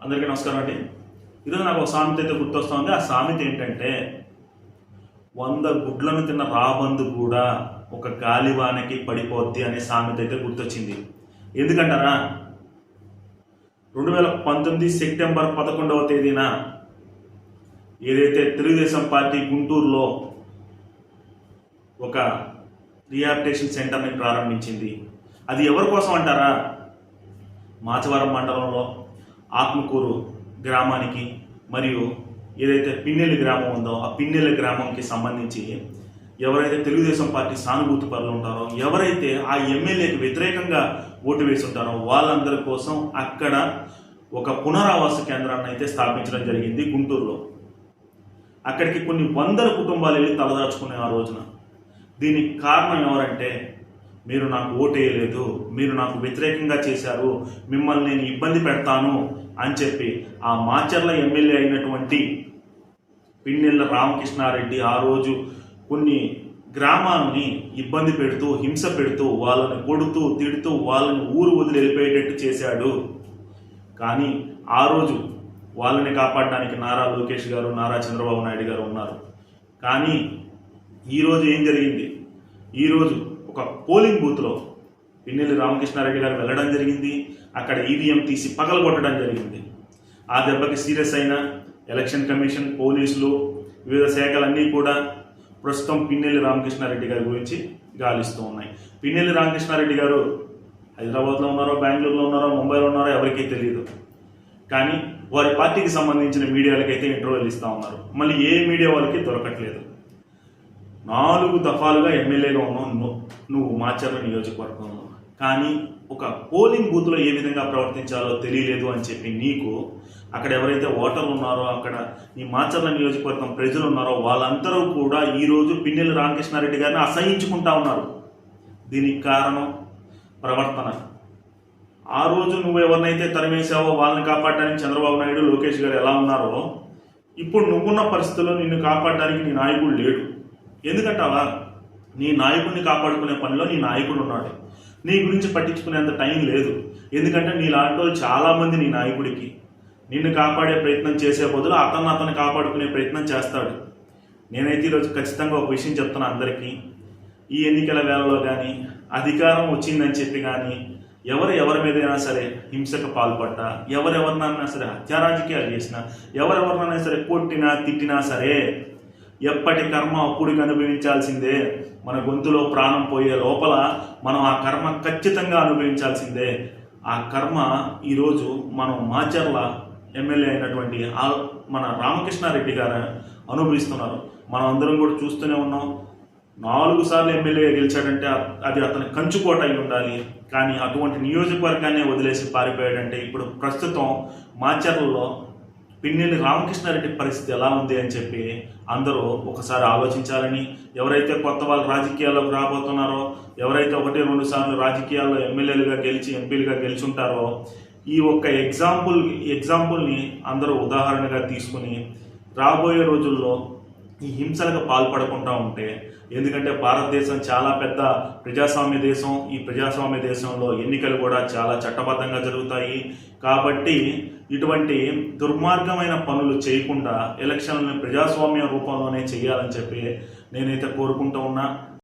అందరికీ నమస్కారం అండి. ఈరోజు నాకు ఒక సామెత అయితే గుర్తొస్తుంది. ఆ సామెత ఏంటంటే 100 గుడ్లను తిన్న రాబందు కూడా ఒక గాలివానకి పడిపోద్ది అనే సామెత అయితే గుర్తొచ్చింది. ఎందుకంటారా, 2019 సెప్టెంబర్ 11వ తేదీన ఏదైతే తెలుగుదేశం పార్టీ గుంటూరులో ఒక రీహాబిలిటేషన్ సెంటర్ని ప్రారంభించింది, అది ఎవరి కోసం అంటారా, మాచవరం మండలంలో ఆత్మకూరు గ్రామానికి మరియు ఏదైతే పిన్నెల్లి గ్రామం ఉందో ఆ పిన్నెల్లి గ్రామంకి సంబంధించి ఎవరైతే తెలుగుదేశం పార్టీ సానుభూతి పరులు ఉంటారో, ఎవరైతే ఆ ఎమ్మెల్యేకి వ్యతిరేకంగా ఓటు వేసి ఉంటారో వాళ్ళందరి కోసం అక్కడ ఒక పునరావాస కేంద్రాన్ని అయితే స్థాపించడం జరిగింది గుంటూరులో. అక్కడికి కొన్ని వందల కుటుంబాలు వెళ్ళి తలదాచుకునే ఆ రోజున. దీనికి కారణం ఎవరంటే, మీరు నాకు ఓటేయలేదు, మీరు నాకు వ్యతిరేకంగా చేశారు, మిమ్మల్ని నేను ఇబ్బంది పెడతాను అని చెప్పి ఆ మాచర్ల ఎమ్మెల్యే అయినటువంటి పిన్నెల్ల రామకృష్ణారెడ్డి ఆ రోజు కొన్ని గ్రామాలని ఇబ్బంది పెడుతూ, హింస పెడుతూ, వాళ్ళని కొడుతూ తిడుతూ వాళ్ళని ఊరు వదిలి వెళ్ళిపోయేటట్టు చేశాడు. కానీ ఆ రోజు వాళ్ళని కాపాడడానికి నారా లోకేష్ గారు, నారా చంద్రబాబు నాయుడు గారు ఉన్నారు. కానీ ఈరోజు ఏం జరిగింది, ఈరోజు ఒక పోలింగ్ బూత్లో పిన్నెల్లి రామకృష్ణారెడ్డి గారు వెళ్ళడం జరిగింది. అక్కడ ఈవీఎం తీసి పగలగొట్టడం జరిగింది. ఆ దెబ్బకి సీరియస్ అయిన ఎలక్షన్ కమిషన్, పోలీసులు, వివిధ శాఖలన్నీ కూడా ప్రస్తుతం పిన్నెల్లి రామకృష్ణారెడ్డి గారి గురించి గాలిస్తూ ఉన్నాయి. పిన్నెల్లి రామకృష్ణారెడ్డి గారు హైదరాబాద్లో ఉన్నారో, బెంగళూరులో ఉన్నారో, ముంబైలో ఉన్నారో ఎవరికీ తెలియదు. కానీ వారి పార్టీకి సంబంధించిన మీడియాలకైతే ఇంటర్వ్యూలు ఇస్తూ ఉన్నారు. మళ్ళీ ఏ మీడియా వాళ్ళకి దొరకట్లేదు. 4 దఫాలుగా ఎమ్మెల్యేగా ఉన్నావు నువ్వు మాచర్ల నియోజకవర్గంలో, కానీ ఒక పోలింగ్ బూత్లో ఏ విధంగా ప్రవర్తించాలో తెలియలేదు అని చెప్పి నీకు అక్కడ ఎవరైతే ఓటర్లు ఉన్నారో, అక్కడ ఈ మాచర్ల నియోజకవర్గం ప్రజలు ఉన్నారో వాళ్ళందరూ కూడా ఈరోజు పిన్నెల్లి రామకృష్ణారెడ్డి గారిని అసహించుకుంటా ఉన్నారు. దీనికి కారణం ప్రవర్తన. ఆ రోజు నువ్వు ఎవరినైతే తరిమేశావో వాళ్ళని కాపాడడానికి చంద్రబాబు నాయుడు, లోకేష్ గారు ఎలా ఉన్నారో, ఇప్పుడు నువ్వున్న పరిస్థితుల్లో నిన్ను కాపాడడానికి నీ నాయకుడు లేడు. ఎందుకంటావా, నీ నాయకుడిని కాపాడుకునే పనిలో నీ నాయకుడు ఉన్నాడు. నీ గురించి పట్టించుకునేంత టైం లేదు. ఎందుకంటే నీ లాంటి వాళ్ళు చాలామంది నీ నాయకుడికి నిన్ను కాపాడే ప్రయత్నం చేసే బదులు అతన్ని కాపాడుకునే ప్రయత్నం చేస్తాడు. నేనైతే ఈరోజు ఖచ్చితంగా ఒక విషయం చెప్తున్నా అందరికీ, ఈ ఎన్నికల వేళలో కానీ అధికారం వచ్చిందని చెప్పి కానీ ఎవరి మీదైనా సరే హింసకు పాల్పడ్డా, ఎవరెవరినైనా సరే హత్యారాజకీయాలు చేసినా, ఎవరెవరినైనా సరే కొట్టినా తిట్టినా సరే ఎప్పటి కర్మ అప్పుడుకి అనుభవించాల్సిందే. మన గొంతులో ప్రాణం పోయే లోపల మనం ఆ కర్మ ఖచ్చితంగా అనుభవించాల్సిందే. ఆ కర్మ ఈరోజు మనం మాచర్ల ఎమ్మెల్యే అయినటువంటి మన రామకృష్ణారెడ్డి గారు అనుభవిస్తున్నారు. మనం అందరం కూడా చూస్తూనే ఉన్నాం. 4 సార్లు ఎమ్మెల్యే గెలిచాడంటే అది అతని కంచుకోట అయి ఉండాలి. కానీ అటువంటి నియోజకవర్గాన్ని వదిలేసి పారిపోయాడంటే ఇప్పుడు ప్రస్తుతం మాచర్లలో పిన్నెల్లి రామకృష్ణారెడ్డి పరిస్థితి ఎలా ఉంది అని చెప్పి అందరూ ఒకసారి ఆలోచించాలని, ఎవరైతే కొత్త వాళ్ళు రాజకీయాల్లోకి రాబోతున్నారో, ఎవరైతే 1-2 సార్లు రాజకీయాల్లో ఎమ్మెల్యేలుగా గెలిచి ఎంపీలుగా గెలిచుంటారో, ఈ ఒక్క ఎగ్జాంపుల్ని అందరూ ఉదాహరణగా తీసుకుని రాబోయే రోజుల్లో ఈ హింసలకు పాల్పడకుండా ఉంటే, ఎందుకంటే భారతదేశం చాలా పెద్ద ప్రజాస్వామ్య దేశం. ఈ ప్రజాస్వామ్య దేశంలో ఎన్నికలు కూడా చాలా చట్టబద్ధంగా జరుగుతాయి. కాబట్టి ఇటువంటి దుర్మార్గమైన పనులు చేయకుండా ఎలక్షన్లను ప్రజాస్వామ్య రూపంలోనే చేయాలని చెప్పి నేనైతే కోరుకుంటూ ఉన్నా.